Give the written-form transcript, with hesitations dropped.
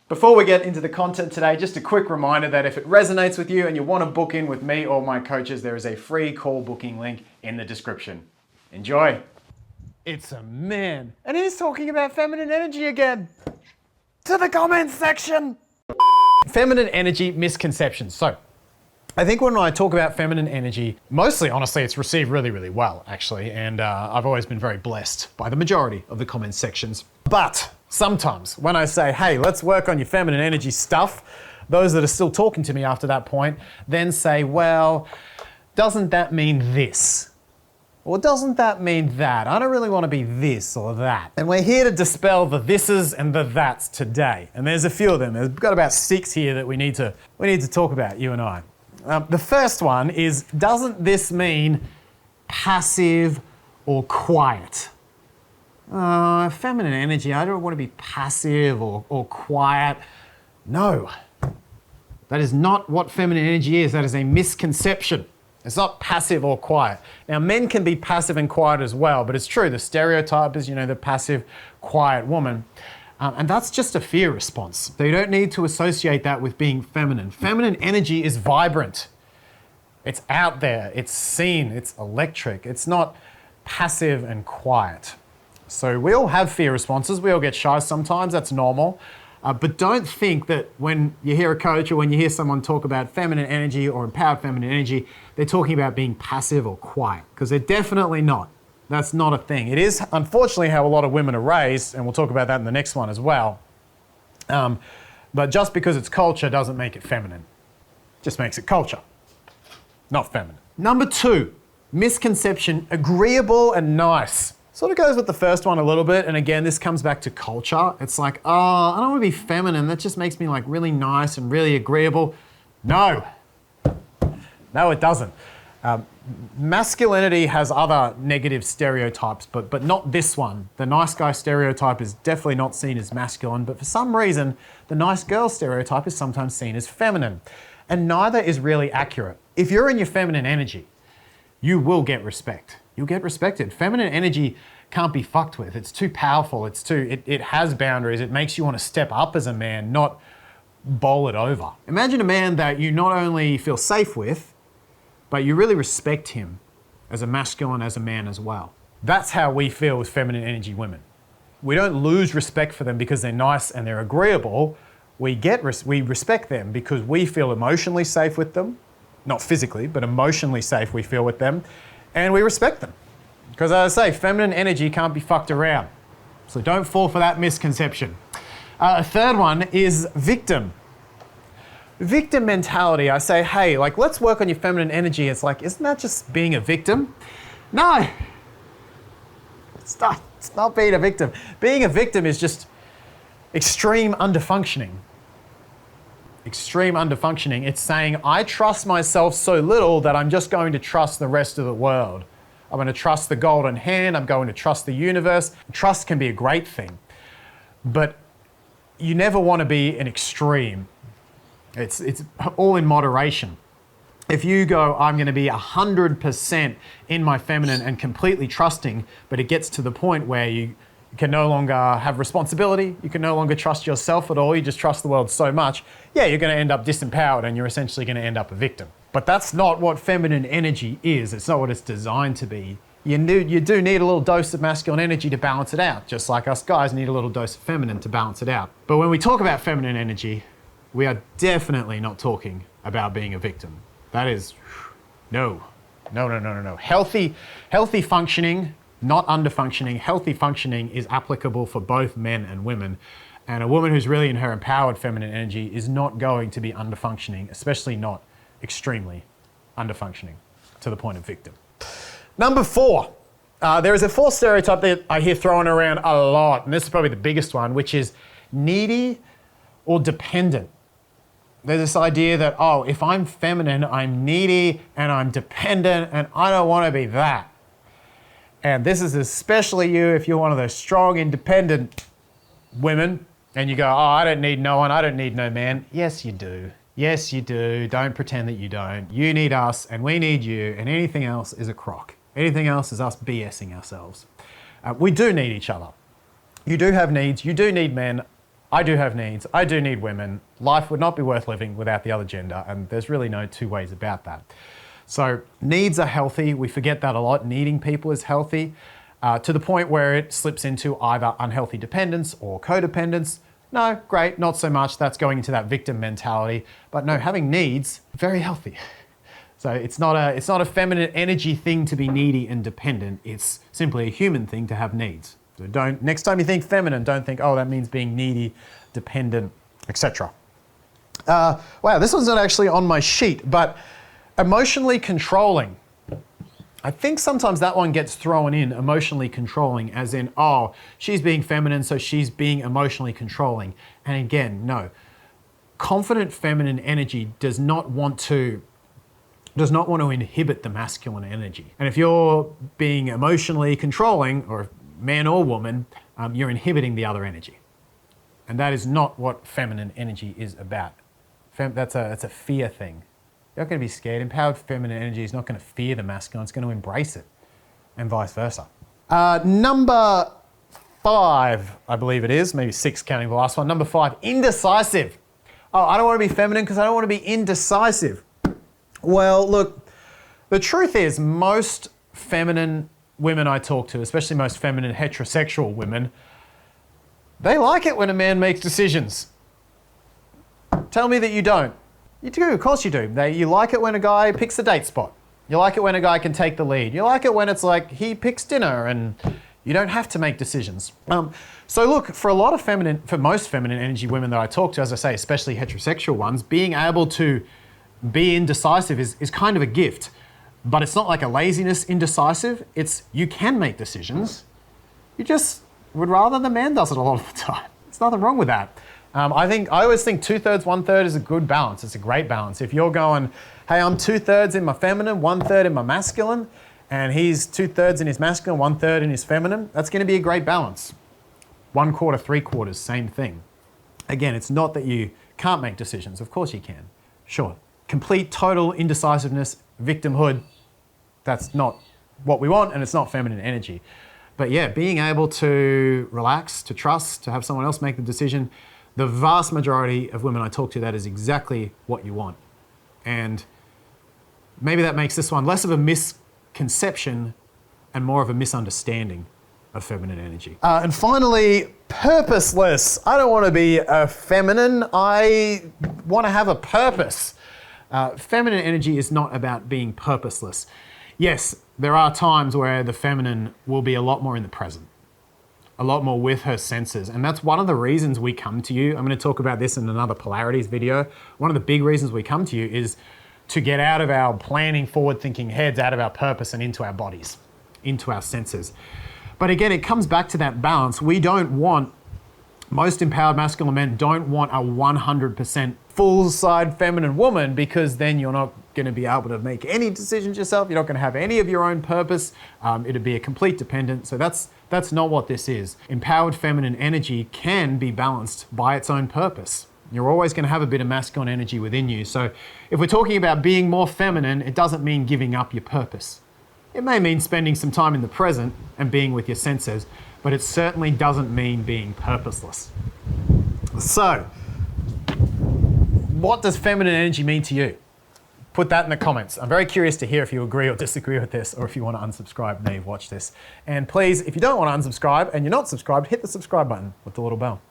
Before we get into the content today, just a quick reminder that if it resonates with you and you want to book in with me or my coaches, there is a free call booking link in the description. Enjoy. It's a man, and he's talking about feminine energy again. To the comments section. Feminine energy misconceptions. So, I think when I talk about feminine energy, mostly, honestly, it's received really, really well, actually, and I've always been very blessed by the majority of the comments sections. But sometimes when I say, hey, let's work on your feminine energy stuff, those that are still talking to me after that point then say, well, doesn't that mean this? Or doesn't that mean that? I don't really want to be this or that. And we're here to dispel the thises and the that's today. And there's a few of them. We've got about 6 here that we need to talk about, you and I. The first one is, doesn't this mean passive or quiet? Feminine energy, I don't want to be passive or quiet. No, that is not what feminine energy is. That is a misconception. It's not passive or quiet. Now, men can be passive and quiet as well, but it's true. The stereotype is, the passive, quiet woman. And that's just a fear response. So you don't need to associate that with being feminine. Feminine energy is vibrant. It's out there, it's seen, it's electric. It's not passive and quiet. So we all have fear responses. We all get shy sometimes, that's normal. But don't think that when you hear a coach or when you hear someone talk about feminine energy or empowered feminine energy, they're talking about being passive or quiet, because they're definitely not. That's not a thing. It is, unfortunately, how a lot of women are raised, and we'll talk about that in the next one as well. But just because it's culture doesn't make it feminine. It just makes it culture, not feminine. Number 2, misconception, agreeable and nice. Sort of goes with the first one a little bit, and again, this comes back to culture. It's like, oh, I don't want to be feminine. That just makes me like really nice and really agreeable. No, it doesn't. Masculinity has other negative stereotypes, but not this one. The nice guy stereotype is definitely not seen as masculine, but for some reason, the nice girl stereotype is sometimes seen as feminine. And neither is really accurate. If you're in your feminine energy, you will get respect. You'll get respected. Feminine energy can't be fucked with. It's too powerful. It has boundaries. It makes you want to step up as a man, not bowl it over. Imagine a man that you not only feel safe with, but you really respect him as a masculine, as a man as well. That's how we feel with feminine energy women. We don't lose respect for them because they're nice and they're agreeable. We respect them because we feel emotionally safe with them. Not physically, but emotionally safe we feel with them. And we respect them. Because as I say, feminine energy can't be fucked around. So don't fall for that misconception. A third one is victim. Victim mentality. I say, hey, let's work on your feminine energy. It's like, isn't that just being a victim? No. It's not being a victim. Being a victim is just extreme underfunctioning. Extreme underfunctioning. It's saying, I trust myself so little that I'm just going to trust the rest of the world. I'm going to trust the golden hand. I'm going to trust the universe. Trust can be a great thing, but you never want to be an extreme. It's all in moderation. If you go, I'm going to be 100% in my feminine and completely trusting, but it gets to the point where you can no longer have responsibility, you can no longer trust yourself at all, you just trust the world so much, yeah, you're going to end up disempowered and you're essentially going to end up a victim. But that's not what feminine energy is. It's not what it's designed to be. You do need a little dose of masculine energy to balance it out, just like us guys need a little dose of feminine to balance it out. But when we talk about feminine energy, we are definitely not talking about being a victim. That is, no. Healthy functioning, not underfunctioning. Healthy functioning is applicable for both men and women. And a woman who's really in her empowered feminine energy is not going to be underfunctioning, especially not extremely underfunctioning to the point of victim. Number 4, there is a 4th stereotype that I hear thrown around a lot, and this is probably the biggest one, which is needy or dependent. There's this idea that, oh, if I'm feminine, I'm needy and I'm dependent and I don't want to be that. And this is especially you if you're one of those strong, independent women and you go, oh, I don't need no one, I don't need no man. Yes, you do. Yes, you do. Don't pretend that you don't. You need us and we need you, and anything else is a crock. Anything else is us BSing ourselves. We do need each other. You do have needs. You do need men. I do have needs. I do need women. Life would not be worth living without the other gender, and there's really no two ways about that. So needs are healthy. We forget that a lot. Needing people is healthy to the point where it slips into either unhealthy dependence or codependence. No, great, not so much. That's going into that victim mentality. But no, having needs, very healthy. So it's not a feminine energy thing to be needy and dependent. It's simply a human thing to have needs. So next time you think feminine, don't think, oh, that means being needy, dependent, etc. Wow, this one's not actually on my sheet, but emotionally controlling. I think sometimes that one gets thrown in, emotionally controlling, as in, oh, she's being feminine, so she's being emotionally controlling. And again, no. Confident feminine energy does not want to inhibit the masculine energy. And if you're being emotionally controlling, or man or woman, you're inhibiting the other energy. And that is not what feminine energy is about. That's a fear thing. You're not going to be scared. Empowered feminine energy is not going to fear the masculine, it's going to embrace it, and vice versa. Number 5, I believe it is, maybe 6 counting the last one. Number 5, indecisive. Oh, I don't want to be feminine because I don't want to be indecisive. Well, look, the truth is most feminine women I talk to, especially most feminine heterosexual women, they like it when a man makes decisions. Tell me that you don't. You do, of course you do. You like it when a guy picks the date spot. You like it when a guy can take the lead. You like it when it's like he picks dinner and you don't have to make decisions. So look, for most feminine energy women that I talk to, as I say, especially heterosexual ones, being able to be indecisive is kind of a gift. But it's not like a laziness indecisive. It's you can make decisions. You just would rather the man does it a lot of the time. There's nothing wrong with that. I always think 2/3, 1/3 is a good balance. It's a great balance. If you're going, hey, I'm 2/3 in my feminine, 1/3 in my masculine, and he's 2/3 in his masculine, 1/3 in his feminine, that's going to be a great balance. 1/4, 3/4, same thing. Again, it's not that you can't make decisions. Of course you can. Sure. Complete, total indecisiveness, victimhood, that's not what we want, and it's not feminine energy. But yeah, being able to relax, to trust, to have someone else make the decision, the vast majority of women I talk to, that is exactly what you want. And maybe that makes this one less of a misconception and more of a misunderstanding of feminine energy. And finally, purposeless. I don't want to be a feminine, I want to have a purpose. Feminine energy is not about being purposeless. Yes, there are times where the feminine will be a lot more in the present, a lot more with her senses. And that's one of the reasons we come to you. I'm going to talk about this in another polarities video. One of the big reasons we come to you is to get out of our planning, forward-thinking heads, out of our purpose and into our bodies, into our senses. But again, it comes back to that balance. Most empowered masculine men don't want a 100% full-side feminine woman, because then you're not going to be able to make any decisions yourself. You're not going to have any of your own purpose. It'd be a complete dependent. So that's not what this is. Empowered feminine energy can be balanced by its own purpose. You're always going to have a bit of masculine energy within you. So if we're talking about being more feminine, it doesn't mean giving up your purpose. It may mean spending some time in the present and being with your senses, but it certainly doesn't mean being purposeless. So, what does feminine energy mean to you? Put that in the comments. I'm very curious to hear if you agree or disagree with this, or if you want to unsubscribe now you've watched this. And please, if you don't want to unsubscribe and you're not subscribed, hit the subscribe button with the little bell.